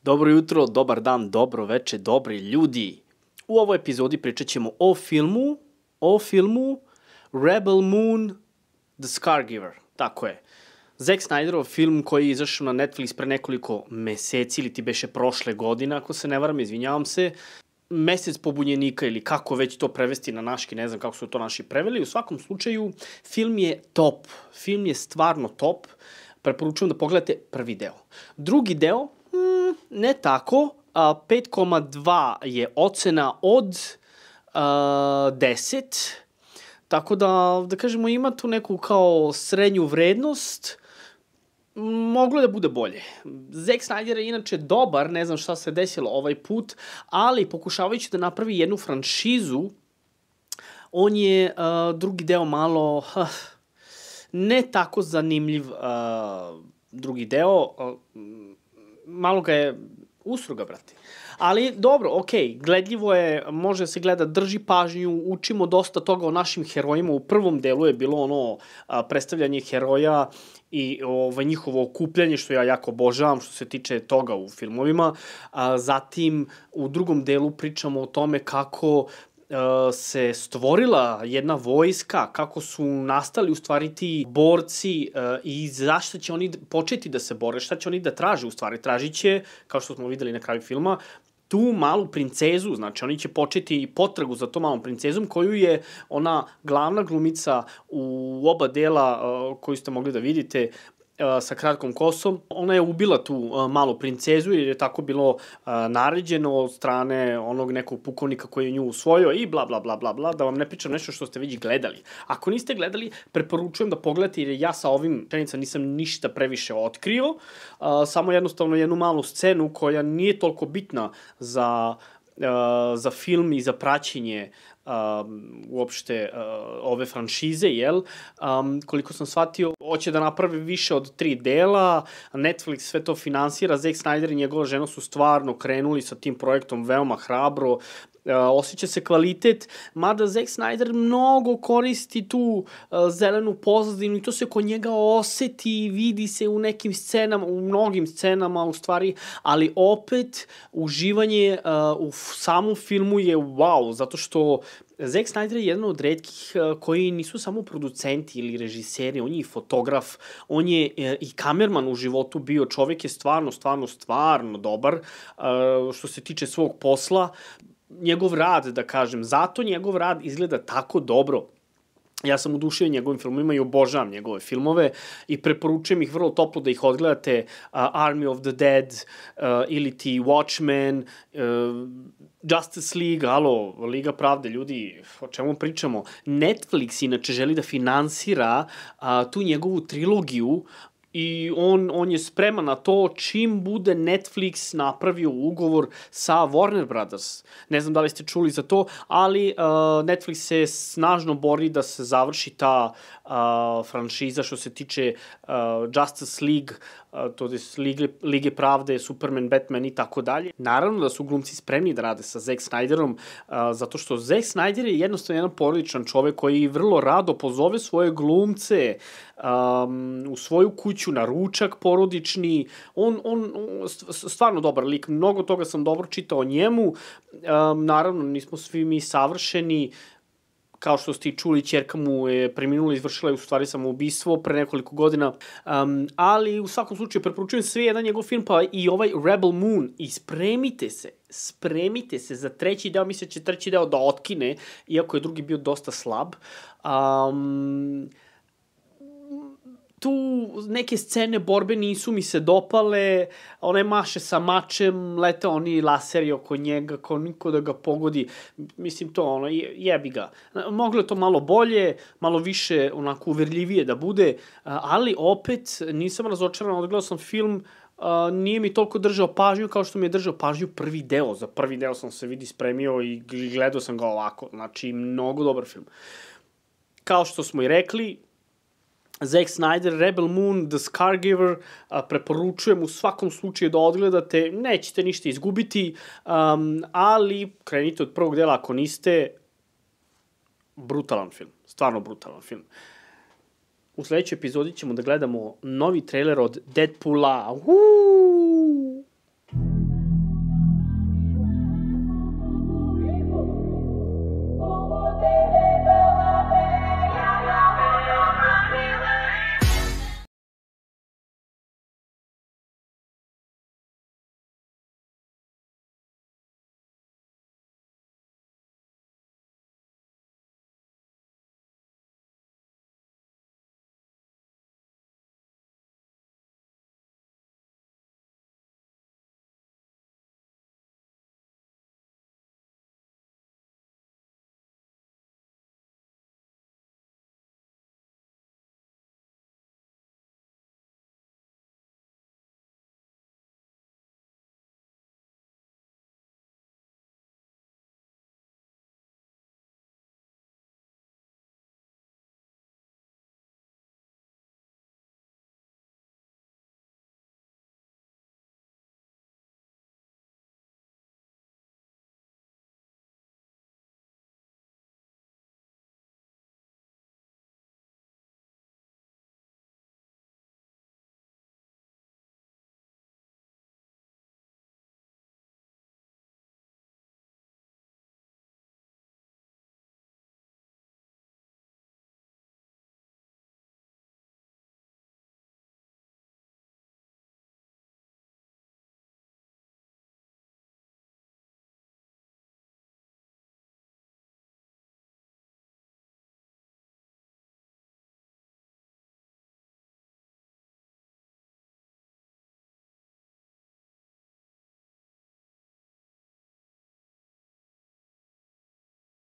Dobro jutro, dobar dan, dobro veče, dobri ljudi. U ovoj epizodi pričat ćemo o filmu Rebel Moon The Scargiver. Tako je. Zack Snyderov film koji je izašao na Netflix pre nekoliko meseci ili ti beše prošle godine, ako se ne varam, izvinjavam se. Mesec pobunjenika ili kako već to prevesti na naški, ne znam kako su to naši preveli. U svakom slučaju, film je top. Film je stvarno top. Preporučujem da pogledate prvi deo. Drugi deo, ne tako, 5,2 je ocena od 10, tako da kažemo ima tu neku kao srednju vrednost, moglo da bude bolje. Zack Snyder je inače dobar, ne znam šta se desilo ovaj put, ali pokušavajući da napravi jednu franšizu, on je drugi deo malo ne tako zanimljiv drugi deo, malo ga je usruga, brate. Ali dobro, okej, gledljivo je, može se gleda, drži pažnju, učimo dosta toga o našim herojima. U prvom delu je bilo ono predstavljanje heroja i njihovo okupljanje, što ja jako obožavam što se tiče toga u filmovima. Zatim, u drugom delu pričamo o tome kako se stvorila jedna vojska, kako su nastali u stvari ti borci i zašto će oni početi da se bore, šta će oni da traže u stvari. Tražit će, kao što smo videli na kraju filma, tu malu princezu, znači oni će početi potragu za tom malom princezom koju je ona glavna glumica u oba dela koju ste mogli da vidite sa kratkom kosom. Ona je ubila tu malu princezu jer je tako bilo naređeno od strane onog nekog pukovnika koji je nju usvojio i bla bla bla bla bla, da vam ne pričam nešto što ste već gledali. Ako niste gledali, preporučujem da pogledate jer ja sa ovim rečenicama nisam ništa previše otkrio, samo jednostavno jednu malu scenu koja nije toliko bitna za film i za praćenje uopšte ove franšize, jel? Koliko sam shvatio, hoće da napravi više od 3 dela, Netflix sve to finansira, Zack Snyder i njegova žena su stvarno krenuli sa tim projektom veoma hrabro, osjeća se kvalitet, mada Zack Snyder mnogo koristi tu zelenu pozadinu i to se kod njega oseti, vidi se u nekim scenama, u mnogim scenama u stvari, ali opet uživanje u samom filmu je wow, zato što Zack Snyder je jedan od retkih koji nisu samo producenti ili režiseri, on je i fotograf, on je i kamerman u životu bio, čovek je stvarno dobar što se tiče svog posla. Njegov rad, da kažem, zato njegov rad izgleda tako dobro. Ja sam udušio njegovim filmovima i obožavam njegove filmove i preporučujem ih vrlo toplo da ih odgledate. Army of the Dead ili ti Watchmen, Justice League, Liga pravde, ljudi, o čemu pričamo? Netflix inače želi da finansira tu njegovu trilogiju i on je spreman na to čim bude Netflix napravio ugovor sa Warner Brothers. Ne znam da li ste čuli za to, ali Netflix se snažno bori da se završi ta franšiza što se tiče Justice League, to je Lige pravde, Superman, Batman i tako dalje. Naravno da su glumci spremni da rade sa Zack Snyderom, zato što Zack Snyder je jednostavno jedan porodičan čovek koji vrlo rado pozove svoje glumce u svoju kuću na ručak porodični. On stvarno dobar lik, mnogo toga sam dobro čitao o njemu. Naravno, nismo svi mi savršeni. Kao što ste i čuli, ćerka mu je preminula, izvršila je u stvari samoubistvo pre nekoliko godina, ali u svakom slučaju preporučujem sve jedan njegov film, pa i ovaj Rebel Moon, i spremite se za treći deo, mislim da će treći deo da otkine, iako je drugi bio dosta slab. Tu neke scene borbe nisu mi se dopale, one maše sa mačem, lete oni laseri oko njega, kao niko da ga pogodi, mislim to, jebi ga. Moglo je to malo bolje, malo više onako uverljivije da bude, ali opet nisam razočaran, odgledao sam film, nije mi toliko držao pažnju kao što mi je držao pažnju prvi deo. Za prvi deo sam se spremio i gledao sam ga ovako, znači mnogo dobar film. Kao što smo i rekli, Zack Snyder, Rebel Moon, The Scargiver, preporučujem u svakom slučaju da odgledate, nećete ništa izgubiti, ali krenite od prvog dela ako niste, brutalan film, stvarno brutalan film. U sledećoj epizodi ćemo da gledamo novi trailer od Deadpoola.